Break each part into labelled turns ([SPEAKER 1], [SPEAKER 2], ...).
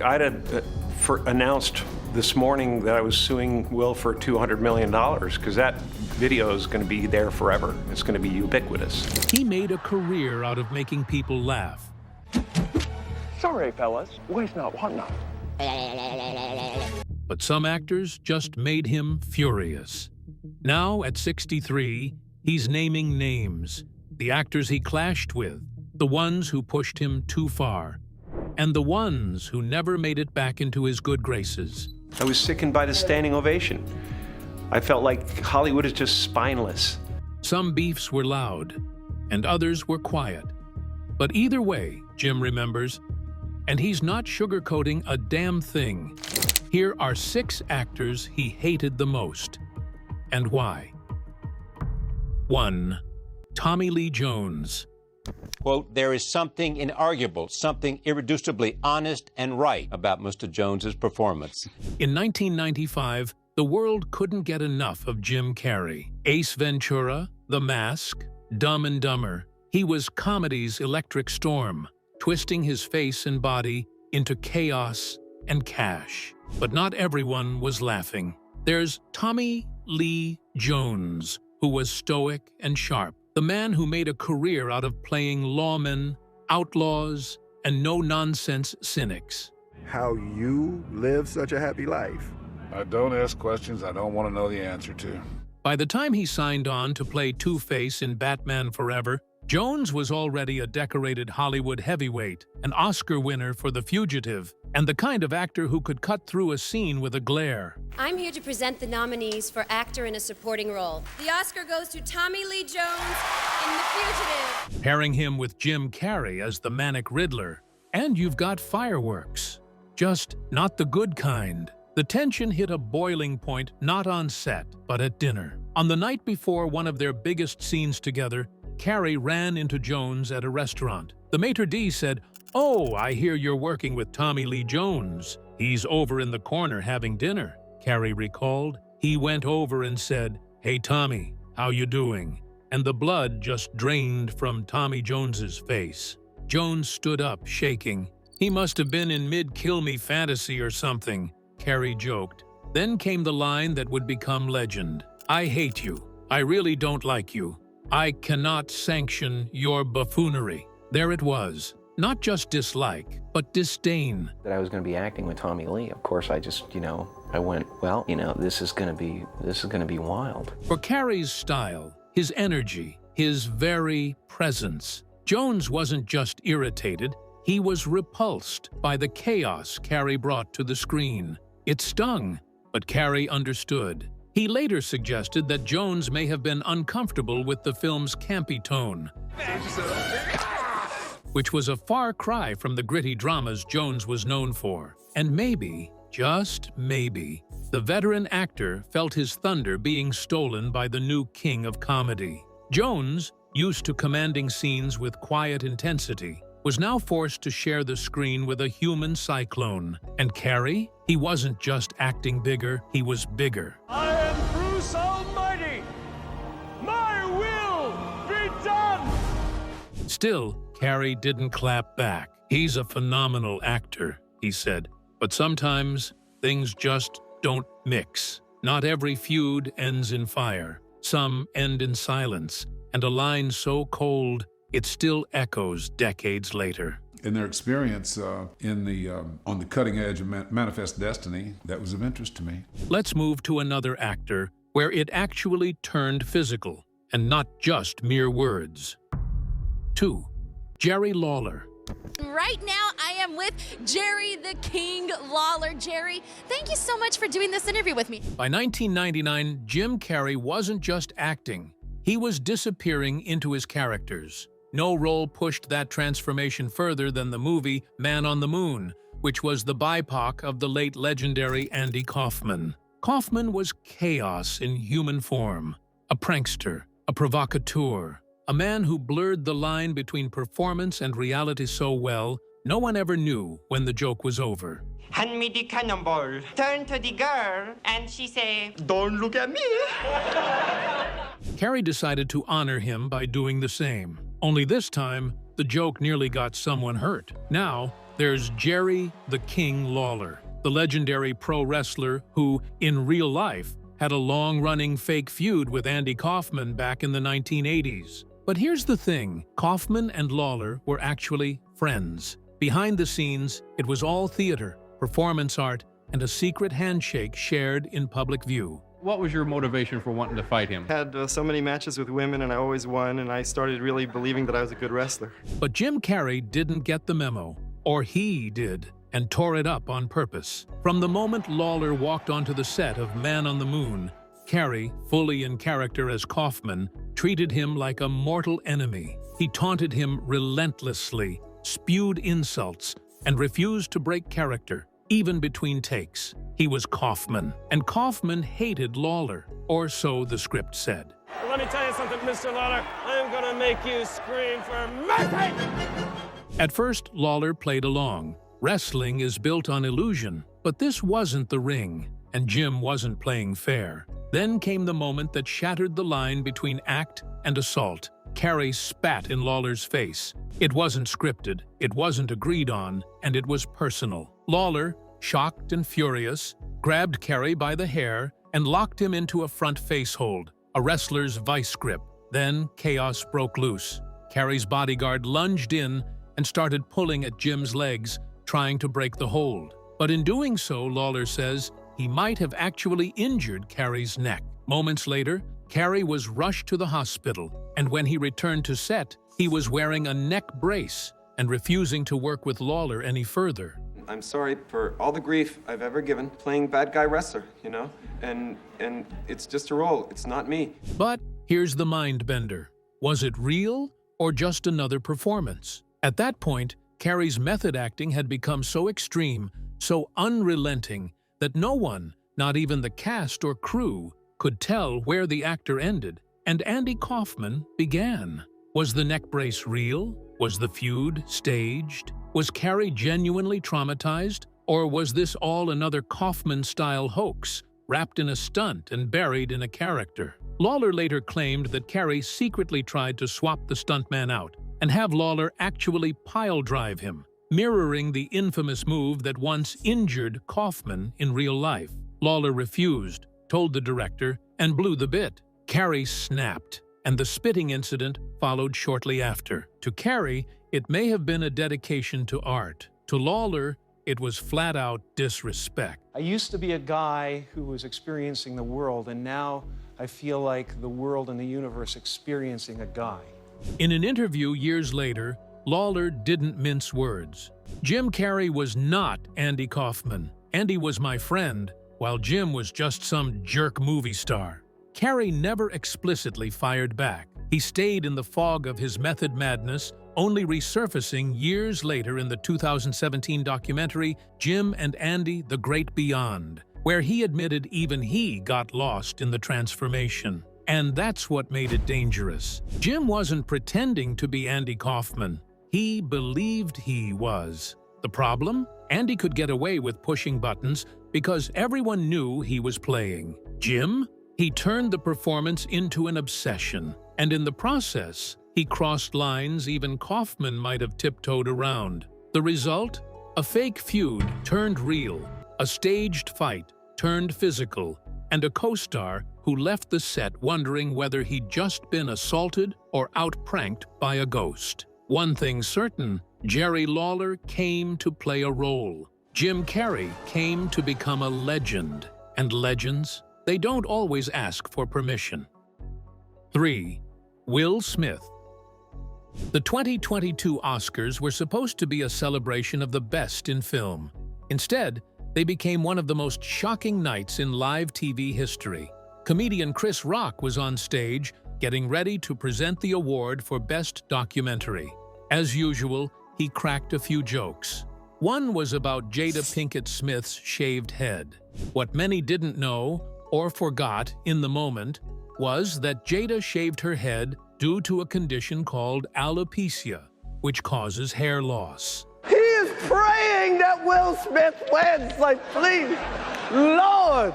[SPEAKER 1] I'd announced this morning that I was suing Will for $200 million because that video is going to be there forever. It's going to be ubiquitous.
[SPEAKER 2] He made a career out of making people laugh.
[SPEAKER 3] Sorry, fellas. Waste not, want not.
[SPEAKER 2] But some actors just made him furious. Now, at 63, he's naming names. The actors he clashed with, the ones who pushed him too far, and the ones who never made it back into his good graces.
[SPEAKER 1] I was sickened by the standing ovation. I felt like Hollywood is just spineless.
[SPEAKER 2] Some beefs were loud, and others were quiet. But either way, Jim remembers, and he's not sugarcoating a damn thing. Here are 6 actors he hated the most, and why. 1. Tommy Lee Jones.
[SPEAKER 4] Quote, there is something inarguable, something irreducibly honest and right about Mr. Jones's performance.
[SPEAKER 2] In 1995, the world couldn't get enough of Jim Carrey. Ace Ventura, The Mask, Dumb and Dumber. He was comedy's electric storm, twisting his face and body into chaos and cash. But not everyone was laughing. There's Tommy Lee Jones, who was stoic and sharp. The man who made a career out of playing lawmen, outlaws, and no-nonsense cynics.
[SPEAKER 5] How you live such a happy life?
[SPEAKER 6] I don't ask questions I don't want to know the answer to.
[SPEAKER 2] By the time he signed on to play Two-Face in Batman Forever, Jones was already a decorated Hollywood heavyweight, an Oscar winner for The Fugitive, and the kind of actor who could cut through a scene with a glare.
[SPEAKER 7] I'm here to present the nominees for actor in a supporting role. The Oscar goes to Tommy Lee Jones in The Fugitive.
[SPEAKER 2] Pairing him with Jim Carrey as the manic Riddler. And you've got fireworks. Just not the good kind. The tension hit a boiling point not on set, but at dinner. On the night before one of their biggest scenes together, Carrey ran into Jones at a restaurant. The maitre d' said, "Oh, I hear you're working with Tommy Lee Jones. He's over in the corner having dinner." Carrey recalled. He went over and said, "Hey, Tommy, how you doing?" And the blood just drained from Tommy Jones's face. Jones stood up, shaking. "He must have been in mid-kill me fantasy or something," Carrey joked. Then came the line that would become legend. "I hate you. I really don't like you. I cannot sanction your buffoonery." There it was. Not just dislike, but disdain.
[SPEAKER 8] That I was going to be acting with Tommy Lee. Of course, I just, I went, well, this is going to be wild.
[SPEAKER 2] For Carrey's style, his energy, his very presence, Jones wasn't just irritated, he was repulsed by the chaos Carrey brought to the screen. It stung, but Carrey understood. He later suggested that Jones may have been uncomfortable with the film's campy tone, which was a far cry from the gritty dramas Jones was known for. And maybe, just maybe, the veteran actor felt his thunder being stolen by the new king of comedy. Jones, used to commanding scenes with quiet intensity, was now forced to share the screen with a human cyclone. And Carrey? He wasn't just acting bigger, he was bigger.
[SPEAKER 3] I am Bruce Almighty. My will be done.
[SPEAKER 2] Still, Carrey didn't clap back. "He's a phenomenal actor," he said. "But sometimes things just don't mix. Not every feud ends in fire. Some end in silence, and a line so cold it still echoes decades later."
[SPEAKER 6] In their experience on the cutting edge of Manifest Destiny, that was of interest to me.
[SPEAKER 2] Let's move to another actor where it actually turned physical, and not just mere words. 2. Jerry Lawler.
[SPEAKER 9] Right now, I am with Jerry the King Lawler. Jerry, thank you so much for doing this interview with me.
[SPEAKER 2] By 1999, Jim Carrey wasn't just acting. He was disappearing into his characters. No role pushed that transformation further than the movie Man on the Moon, which was the BIPOC of the late legendary Andy Kaufman. Kaufman was chaos in human form, a prankster, a provocateur, a man who blurred the line between performance and reality so well, no one ever knew when the joke was over.
[SPEAKER 10] Hand me the cannonball. Turn to the girl, and she say, "Don't look at me."
[SPEAKER 2] Carrey decided to honor him by doing the same. Only this time, the joke nearly got someone hurt. Now, there's Jerry the King Lawler, the legendary pro wrestler who, in real life, had a long-running fake feud with Andy Kaufman back in the 1980s. But here's the thing, Kaufman and Lawler were actually friends. Behind the scenes, it was all theater, performance art, and a secret handshake shared in public view.
[SPEAKER 11] What was your motivation for wanting to fight him?
[SPEAKER 12] I had so many matches with women and I always won, and I started really believing that I was a good wrestler.
[SPEAKER 2] But Jim Carrey didn't get the memo, or he did, and tore it up on purpose. From the moment Lawler walked onto the set of Man on the Moon, Carrey, fully in character as Kaufman, treated him like a mortal enemy. He taunted him relentlessly, spewed insults, and refused to break character, even between takes. He was Kaufman, and Kaufman hated Lawler, or so the script said.
[SPEAKER 3] Well, let me tell you something, Mr. Lawler. I'm gonna make you scream for mercy!
[SPEAKER 2] At first, Lawler played along. Wrestling is built on illusion, but this wasn't the ring, and Jim wasn't playing fair. Then came the moment that shattered the line between act and assault. Carrey spat in Lawler's face. It wasn't scripted, it wasn't agreed on, and it was personal. Lawler, shocked and furious, grabbed Carrey by the hair and locked him into a front face hold, a wrestler's vice grip. Then chaos broke loose. Carrey's bodyguard lunged in and started pulling at Jim's legs, trying to break the hold. But in doing so, Lawler says, he might have actually injured Carrey's neck. Moments later, Carrey was rushed to the hospital, and when he returned to set, he was wearing a neck brace and refusing to work with Lawler any further.
[SPEAKER 12] I'm sorry for all the grief I've ever given playing bad guy wrestler, you know? And it's just a role, it's not me.
[SPEAKER 2] But here's the mind bender. Was it real or just another performance? At that point, Carrey's method acting had become so extreme, so unrelenting, that no one, not even the cast or crew, could tell where the actor ended and Andy Kaufman began. Was the neck brace real? Was the feud staged? Was Carrey genuinely traumatized? Or was this all another Kaufman-style hoax, wrapped in a stunt and buried in a character? Lawler later claimed that Carrey secretly tried to swap the stuntman out and have Lawler actually pile-drive him, mirroring the infamous move that once injured Kaufman in real life. Lawler refused, told the director, and blew the bit. Carrey snapped, and the spitting incident followed shortly after. To Carrey, it may have been a dedication to art. To Lawler, it was flat-out disrespect.
[SPEAKER 13] I used to be a guy who was experiencing the world, and now I feel like the world and the universe experiencing a guy.
[SPEAKER 2] In an interview years later, Lawler didn't mince words. Jim Carrey was not Andy Kaufman. Andy was my friend, while Jim was just some jerk movie star. Carrey never explicitly fired back. He stayed in the fog of his method madness, only resurfacing years later in the 2017 documentary Jim and Andy: The Great Beyond, where he admitted even he got lost in the transformation. And that's what made it dangerous. Jim wasn't pretending to be Andy Kaufman. He believed he was. The problem? Andy could get away with pushing buttons because everyone knew he was playing. Jim? He turned the performance into an obsession. And in the process, he crossed lines even Kaufman might have tiptoed around. The result? A fake feud turned real, a staged fight turned physical, and a co-star who left the set wondering whether he'd just been assaulted or out-pranked by a ghost. One thing certain, Jerry Lawler came to play a role. Jim Carrey came to become a legend. And legends? They don't always ask for permission. 3. Will Smith. The 2022 Oscars were supposed to be a celebration of the best in film. Instead, they became one of the most shocking nights in live TV history. Comedian Chris Rock was on stage, getting ready to present the award for Best Documentary. As usual, he cracked a few jokes. One was about Jada Pinkett Smith's shaved head. What many didn't know, or forgot in the moment, was that Jada shaved her head due to a condition called alopecia, which causes hair loss.
[SPEAKER 14] He is praying that Will Smith wins, like, please, Lord!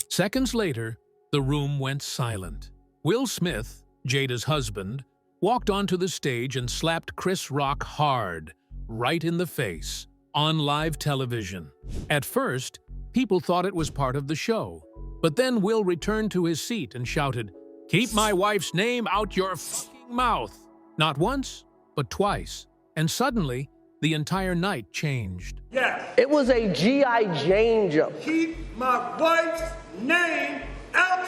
[SPEAKER 2] Seconds later, the room went silent. Will Smith, Jada's husband, walked onto the stage and slapped Chris Rock hard, right in the face. on live television. At first, people thought it was part of the show. But then Will returned to his seat and shouted, "Keep my wife's name out your fucking mouth!" Not once, but twice. And suddenly, the entire night changed.
[SPEAKER 3] Yes.
[SPEAKER 14] It was a G.I. Jane jump.
[SPEAKER 3] Keep my wife's name out.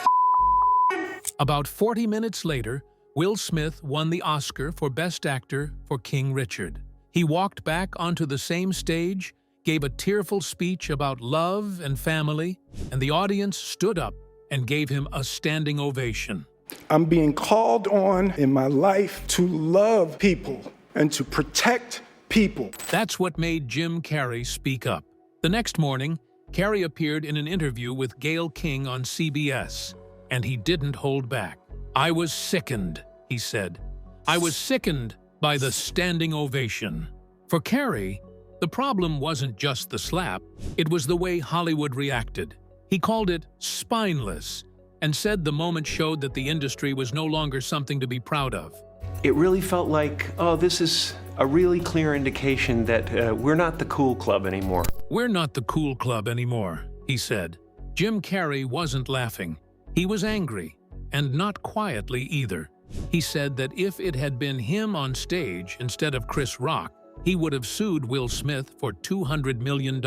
[SPEAKER 2] About 40 minutes later, Will Smith won the Oscar for Best Actor for King Richard. He walked back onto the same stage, gave a tearful speech about love and family, and the audience stood up and gave him a standing ovation.
[SPEAKER 5] I'm being called on in my life to love people and to protect people.
[SPEAKER 2] That's what made Jim Carrey speak up. The next morning, Carrey appeared in an interview with Gayle King on CBS, and he didn't hold back. "I was sickened," he said. "I was sickened by the standing ovation." For Carrey, the problem wasn't just the slap, it was the way Hollywood reacted. He called it spineless and said the moment showed that the industry was no longer something to be proud of.
[SPEAKER 1] It really felt like, oh, this is a really clear indication that we're not the cool club anymore.
[SPEAKER 2] "We're not the cool club anymore," he said. Jim Carrey wasn't laughing. He was angry, and not quietly either. He said that if it had been him on stage instead of Chris Rock, he would have sued Will Smith for $200 million.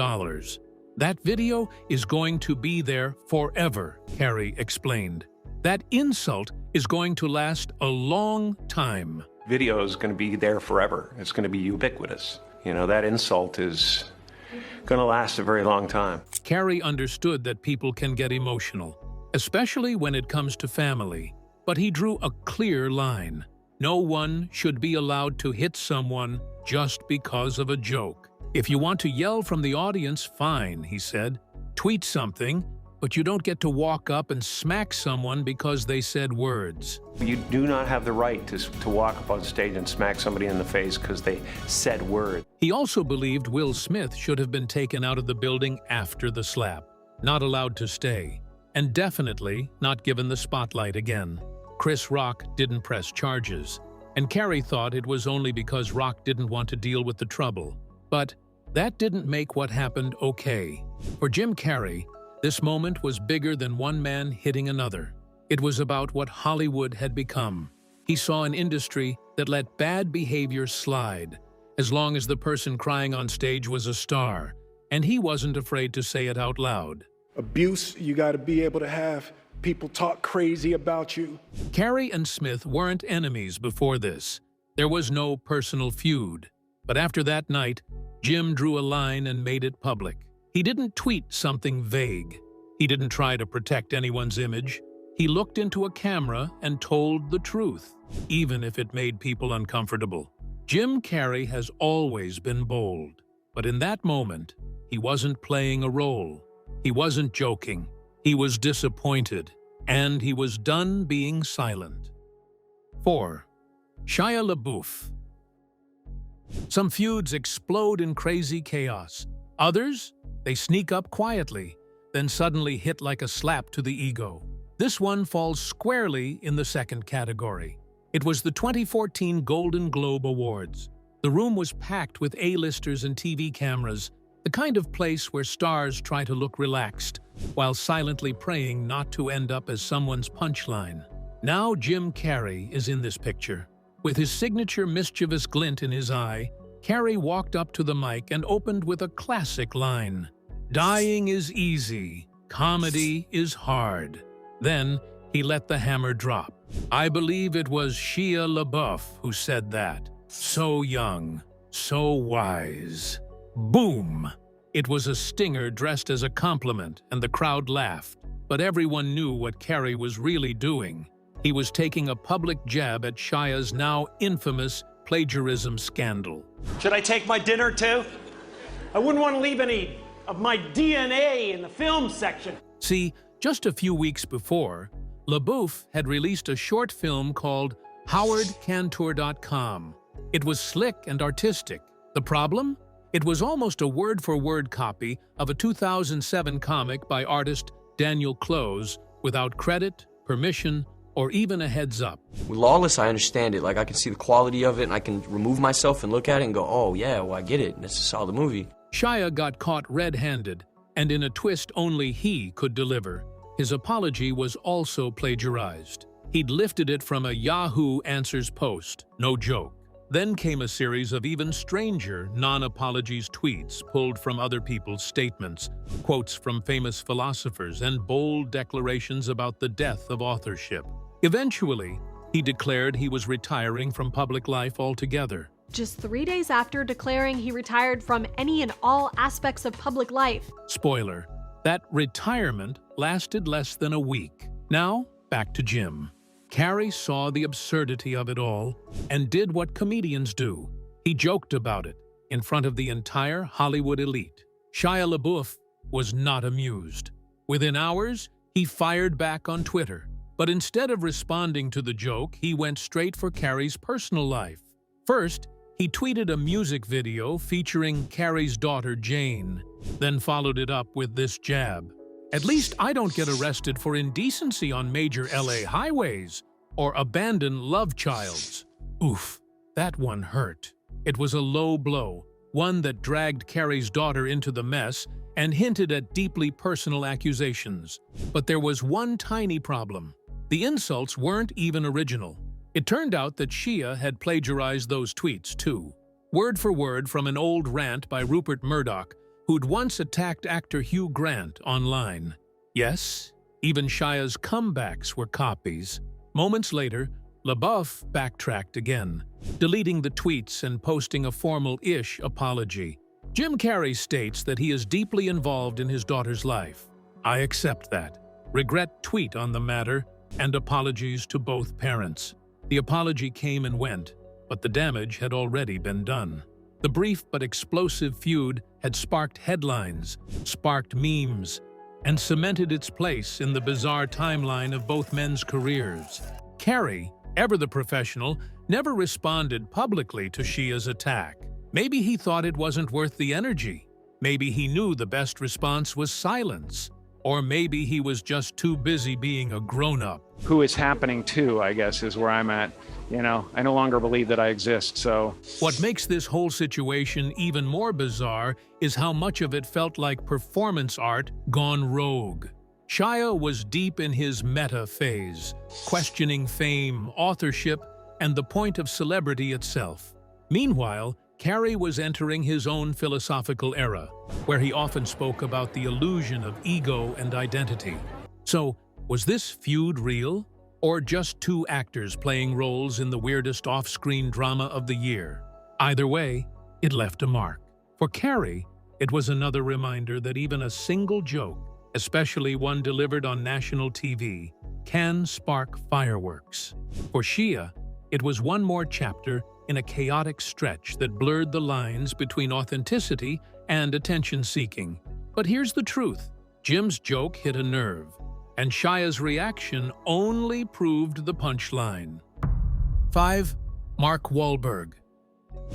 [SPEAKER 2] "That video is going to be there forever," Carrey explained. "That insult is going to last a long time."
[SPEAKER 1] Video is going to be there forever. It's going to be ubiquitous. You know, that insult is going to last a very long time.
[SPEAKER 2] Carrey understood that people can get emotional, especially when it comes to family. But he drew a clear line. No one should be allowed to hit someone just because of a joke. "If you want to yell from the audience, fine," he said. "Tweet something, but you don't get to walk up and smack someone because they said words."
[SPEAKER 1] You do not have the right to walk up on stage and smack somebody in the face because they said words.
[SPEAKER 2] He also believed Will Smith should have been taken out of the building after the slap, not allowed to stay, and definitely not given the spotlight again. Chris Rock didn't press charges, and Carrey thought it was only because Rock didn't want to deal with the trouble. But that didn't make what happened okay. For Jim Carrey, this moment was bigger than one man hitting another. It was about what Hollywood had become. He saw an industry that let bad behavior slide, as long as the person crying on stage was a star, and he wasn't afraid to say it out loud.
[SPEAKER 5] Abuse, you got to be able to have people talk crazy about you.
[SPEAKER 2] Carrey and Smith weren't enemies before this. There was no personal feud. But after that night, Jim drew a line and made it public. He didn't tweet something vague. He didn't try to protect anyone's image. He looked into a camera and told the truth, even if it made people uncomfortable. Jim Carrey has always been bold, but in that moment, he wasn't playing a role. He wasn't joking. He was disappointed, and he was done being silent. 4. Shia Labouf. Some feuds explode in crazy chaos. Others, they sneak up quietly, then suddenly hit like a slap to the ego. This one falls squarely in the second category. It was the 2014 Golden Globe Awards. The room was packed with A-listers and TV cameras, the kind of place where stars try to look relaxed, while silently praying not to end up as someone's punchline. Now Jim Carrey is in this picture. With his signature mischievous glint in his eye, Carrey walked up to the mic and opened with a classic line. "Dying is easy, comedy is hard." Then he let the hammer drop. I believe it was Shia Labouf who said that. So young, so wise. Boom! It was a stinger dressed as a compliment, and the crowd laughed. But everyone knew what Carrey was really doing. He was taking a public jab at Shia's now infamous plagiarism scandal.
[SPEAKER 3] Should I take my dinner too? I wouldn't want to leave any of my DNA in the film section.
[SPEAKER 2] See, just a few weeks before, Labouf had released a short film called HowardCantor.com. It was slick and artistic. The problem? It was almost a word-for-word copy of a 2007 comic by artist Daniel Close without credit, permission, or even a heads up.
[SPEAKER 15] With Lawless, I understand it. Like, I can see the quality of it, and I can remove myself and look at it and go, oh, yeah, well, I get it. That's a solid movie.
[SPEAKER 2] Shia got caught red-handed, and in a twist only he could deliver. His apology was also plagiarized. He'd lifted it from a Yahoo Answers post, no joke. Then came a series of even stranger non-apologies tweets pulled from other people's statements, quotes from famous philosophers, and bold declarations about the death of authorship. Eventually, he declared he was retiring from public life altogether.
[SPEAKER 15] Just 3 days after declaring he retired from any and all aspects of public life.
[SPEAKER 2] Spoiler, that retirement lasted less than a week. Now, back to Jim. Carrey saw the absurdity of it all and did what comedians do. He joked about it in front of the entire Hollywood elite. Shia Labouf was not amused. Within hours, he fired back on Twitter. But instead of responding to the joke, he went straight for Carrey's personal life. First, he tweeted a music video featuring Carrey's daughter Jane, then followed it up with this jab. At least I don't get arrested for indecency on major LA highways or abandon love childs. Oof, that one hurt. It was a low blow, one that dragged Carrey's daughter into the mess and hinted at deeply personal accusations. But there was one tiny problem. The insults weren't even original. It turned out that Shia had plagiarized those tweets too, word for word from an old rant by Rupert Murdoch, who'd once attacked actor Hugh Grant online. Yes, even Shia's comebacks were copies. Moments later, Labouf backtracked again, deleting the tweets and posting a formal-ish apology. Jim Carrey states that he is deeply involved in his daughter's life. I accept that. Regret tweet on the matter and apologies to both parents. The apology came and went, but the damage had already been done. The brief but explosive feud had sparked headlines, sparked memes, and cemented its place in the bizarre timeline of both men's careers. Carrey, ever the professional, never responded publicly to Shia's attack. Maybe he thought it wasn't worth the energy. Maybe he knew the best response was silence. Or maybe he was just too busy being a grown-up.
[SPEAKER 13] Who it's happening to, I guess, is where I'm at. You know, I no longer believe that I exist, so...
[SPEAKER 2] What makes this whole situation even more bizarre is how much of it felt like performance art gone rogue. Shia was deep in his meta phase, questioning fame, authorship, and the point of celebrity itself. Meanwhile, Carrey was entering his own philosophical era, where he often spoke about the illusion of ego and identity. So, was this feud real? Or just two actors playing roles in the weirdest off-screen drama of the year? Either way, it left a mark. For Carrey, it was another reminder that even a single joke, especially one delivered on national TV, can spark fireworks. For Shia, it was one more chapter in a chaotic stretch that blurred the lines between authenticity and attention-seeking. But here's the truth. Jim's joke hit a nerve, and Shia's reaction only proved the punchline. 5. Mark Wahlberg.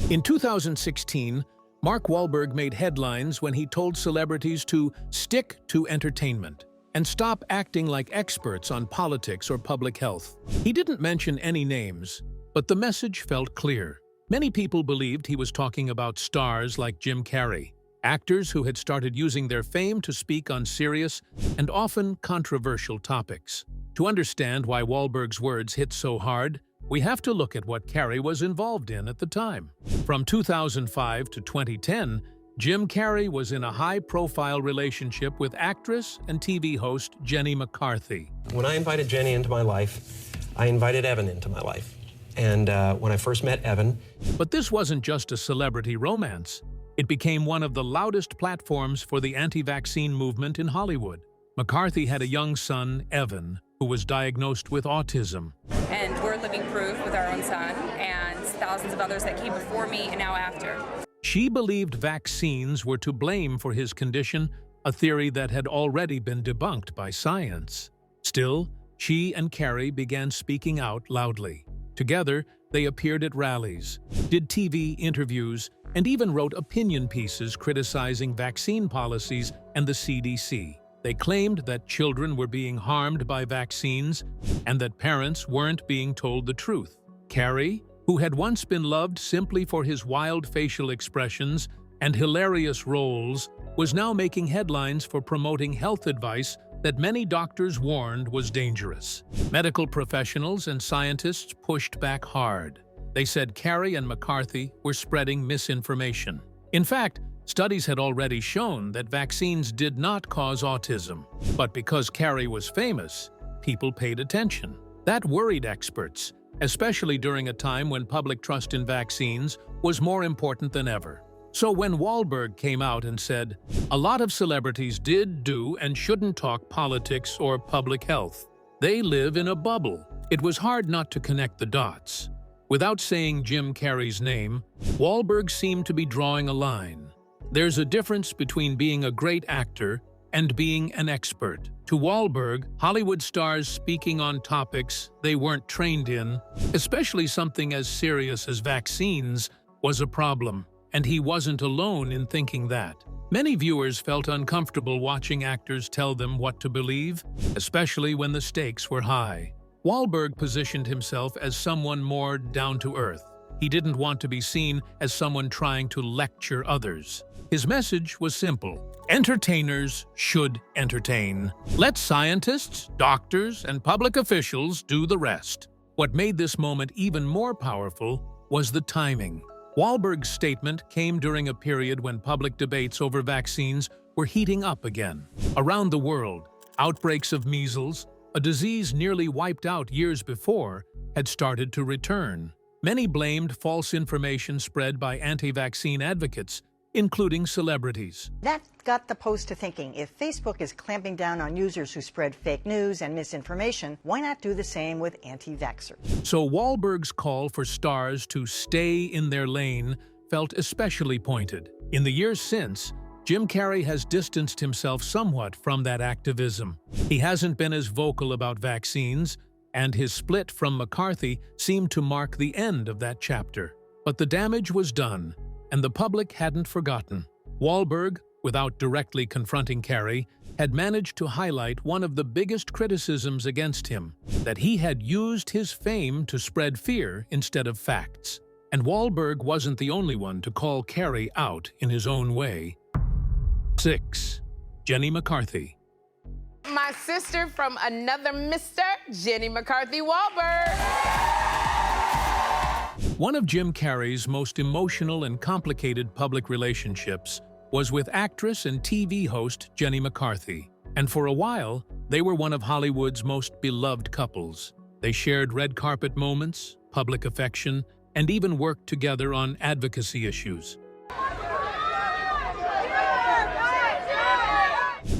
[SPEAKER 2] In 2016, Mark Wahlberg made headlines when he told celebrities to stick to entertainment and stop acting like experts on politics or public health. He didn't mention any names, but the message felt clear. Many people believed he was talking about stars like Jim Carrey, actors who had started using their fame to speak on serious and often controversial topics. To understand why Wahlberg's words hit so hard, we have to look at what Carrey was involved in at the time. From 2005 to 2010, Jim Carrey was in a high-profile relationship with actress and TV host Jenny McCarthy.
[SPEAKER 16] When I invited Jenny into my life, I invited Evan into my life. And when I first met Evan...
[SPEAKER 2] But this wasn't just a celebrity romance. It became one of the loudest platforms for the anti-vaccine movement in Hollywood. McCarthy had a young son, Evan, who was diagnosed with autism.
[SPEAKER 17] And we're living proof with our own son and thousands of others that came before me and now after.
[SPEAKER 2] She believed vaccines were to blame for his condition, a theory that had already been debunked by science. Still, she and Carrey began speaking out loudly. Together, they appeared at rallies, did TV interviews, and even wrote opinion pieces criticizing vaccine policies and the CDC. They claimed that children were being harmed by vaccines and that parents weren't being told the truth. Carrey, who had once been loved simply for his wild facial expressions, and hilarious roles, was now making headlines for promoting health advice that many doctors warned was dangerous. Medical professionals and scientists pushed back hard. They said Carrey and McCarthy were spreading misinformation. In fact, studies had already shown that vaccines did not cause autism. But because Carrey was famous, people paid attention. That worried experts, especially during a time when public trust in vaccines was more important than ever. So when Wahlberg came out and said, "A lot of celebrities did, do, and shouldn't talk politics or public health. They live in a bubble," it was hard not to connect the dots. Without saying Jim Carrey's name, Wahlberg seemed to be drawing a line. There's a difference between being a great actor and being an expert. To Wahlberg, Hollywood stars speaking on topics they weren't trained in, especially something as serious as vaccines, was a problem. And he wasn't alone in thinking that. Many viewers felt uncomfortable watching actors tell them what to believe, especially when the stakes were high. Wahlberg positioned himself as someone more down-to-earth. He didn't want to be seen as someone trying to lecture others. His message was simple: entertainers should entertain. Let scientists, doctors, and public officials do the rest. What made this moment even more powerful was the timing. Wahlberg's statement came during a period when public debates over vaccines were heating up again. Around the world, outbreaks of measles, a disease nearly wiped out years before, had started to return. Many blamed false information spread by anti-vaccine advocates, including celebrities.
[SPEAKER 18] That got the Post to thinking, if Facebook is clamping down on users who spread fake news and misinformation, why not do the same with anti-vaxxers?
[SPEAKER 2] So Wahlberg's call for stars to stay in their lane felt especially pointed. In the years since, Jim Carrey has distanced himself somewhat from that activism. He hasn't been as vocal about vaccines, and his split from McCarthy seemed to mark the end of that chapter. But the damage was done, and the public hadn't forgotten. Wahlberg, without directly confronting Carrey, had managed to highlight one of the biggest criticisms against him, that he had used his fame to spread fear instead of facts. And Wahlberg wasn't the only one to call Carrey out in his own way. 6. Jenny McCarthy.
[SPEAKER 19] My sister from another Mr. Jenny McCarthy Wahlberg.
[SPEAKER 2] One of Jim Carrey's most emotional and complicated public relationships was with actress and TV host Jenny McCarthy. And for a while, they were one of Hollywood's most beloved couples. They shared red carpet moments, public affection, and even worked together on advocacy issues.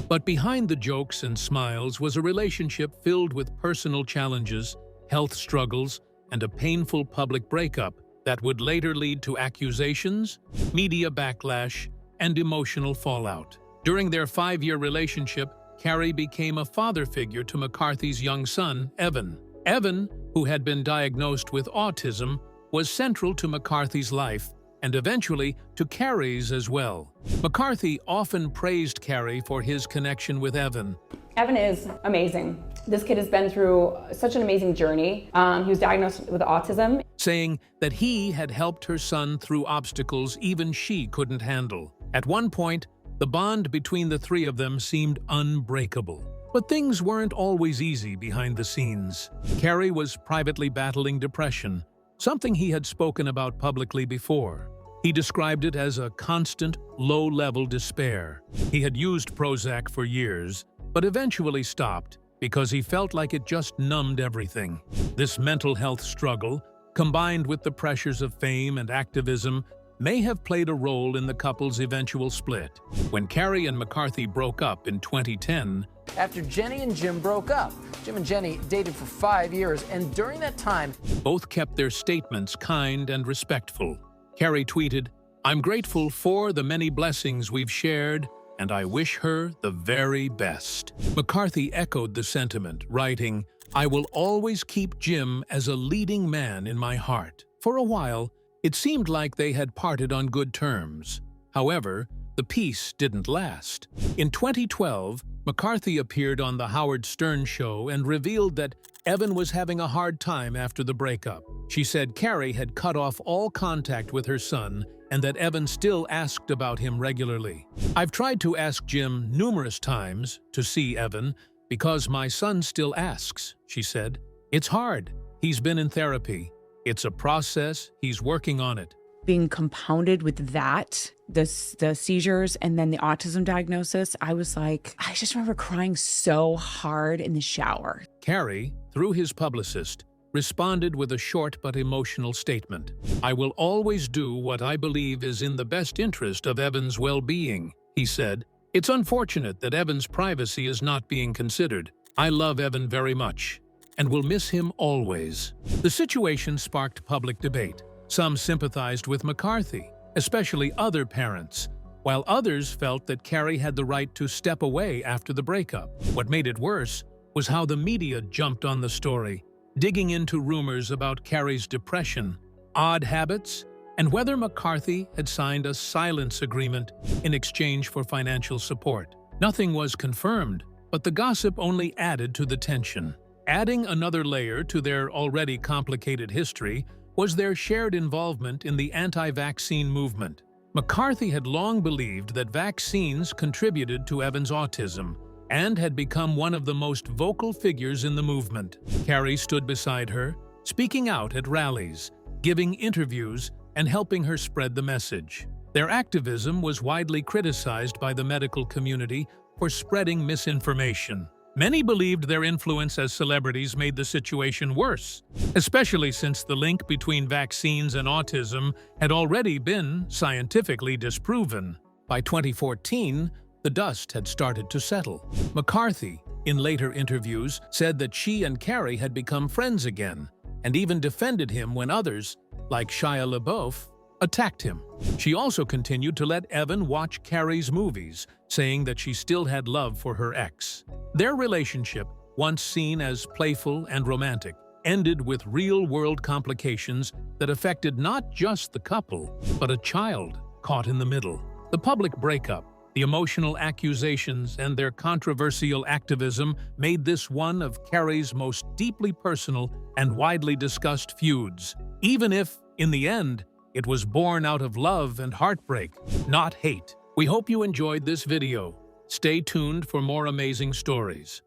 [SPEAKER 2] But behind the jokes and smiles was a relationship filled with personal challenges, health struggles, and a painful public breakup that would later lead to accusations, media backlash, and emotional fallout. During their 5-year relationship, Carrey became a father figure to McCarthy's young son, Evan. Evan, who had been diagnosed with autism, was central to McCarthy's life, and eventually to Carrey's as well. McCarthy often praised Carrey for his connection with Evan.
[SPEAKER 20] Evan is amazing. This kid has been through such an amazing journey. He was diagnosed with autism.
[SPEAKER 2] Saying that he had helped her son through obstacles even she couldn't handle. At one point, the bond between the three of them seemed unbreakable. But things weren't always easy behind the scenes. Carrey was privately battling depression, something he had spoken about publicly before. He described it as a constant, low-level despair. He had used Prozac for years, but eventually stopped because he felt like it just numbed everything. This mental health struggle, combined with the pressures of fame and activism, may have played a role in the couple's eventual split. When Carrey and McCarthy broke up in 2010,
[SPEAKER 21] after Jenny and Jim broke up, Jim and Jenny dated for 5 years, and during that time,
[SPEAKER 2] both kept their statements kind and respectful. Carrey tweeted, "I'm grateful for the many blessings we've shared, and I wish her the very best." McCarthy echoed the sentiment, writing, "I will always keep Jim as a leading man in my heart." For a while, it seemed like they had parted on good terms. However, the peace didn't last. In 2012, McCarthy appeared on The Howard Stern Show and revealed that Evan was having a hard time after the breakup. She said Carrey had cut off all contact with her son and that Evan still asked about him regularly. "I've tried to ask Jim numerous times to see Evan because my son still asks," she said. "It's hard. He's been in therapy. It's a process. He's working on it."
[SPEAKER 4] Being compounded with that, the seizures and then the autism diagnosis, I was like, I just remember crying so hard in the shower.
[SPEAKER 2] Carrey, through his publicist, responded with a short but emotional statement. "I will always do what I believe is in the best interest of Evan's well-being," he said. "It's unfortunate that Evan's privacy is not being considered. I love Evan very much and will miss him always." The situation sparked public debate. Some sympathized with McCarthy, especially other parents, while others felt that Carrey had the right to step away after the breakup. What made it worse was how the media jumped on the story, digging into rumors about Carrey's depression, odd habits, and whether McCarthy had signed a silence agreement in exchange for financial support. Nothing was confirmed, but the gossip only added to the tension. Adding another layer to their already complicated history was their shared involvement in the anti-vaccine movement. McCarthy had long believed that vaccines contributed to Evan's autism and had become one of the most vocal figures in the movement. Carrey stood beside her, speaking out at rallies, giving interviews, and helping her spread the message. Their activism was widely criticized by the medical community for spreading misinformation. Many believed their influence as celebrities made the situation worse, especially since the link between vaccines and autism had already been scientifically disproven. By 2014, the dust had started to settle. McCarthy, in later interviews, said that she and Carrey had become friends again, and even defended him when others, like Shia Labouf, attacked him. She also continued to let Evan watch Carrey's movies, saying that she still had love for her ex. Their relationship, once seen as playful and romantic, ended with real-world complications that affected not just the couple, but a child caught in the middle. The public breakup, the emotional accusations, and their controversial activism made this one of Carrey's most deeply personal and widely discussed feuds, even if, in the end, it was born out of love and heartbreak, not hate. We hope you enjoyed this video. Stay tuned for more amazing stories.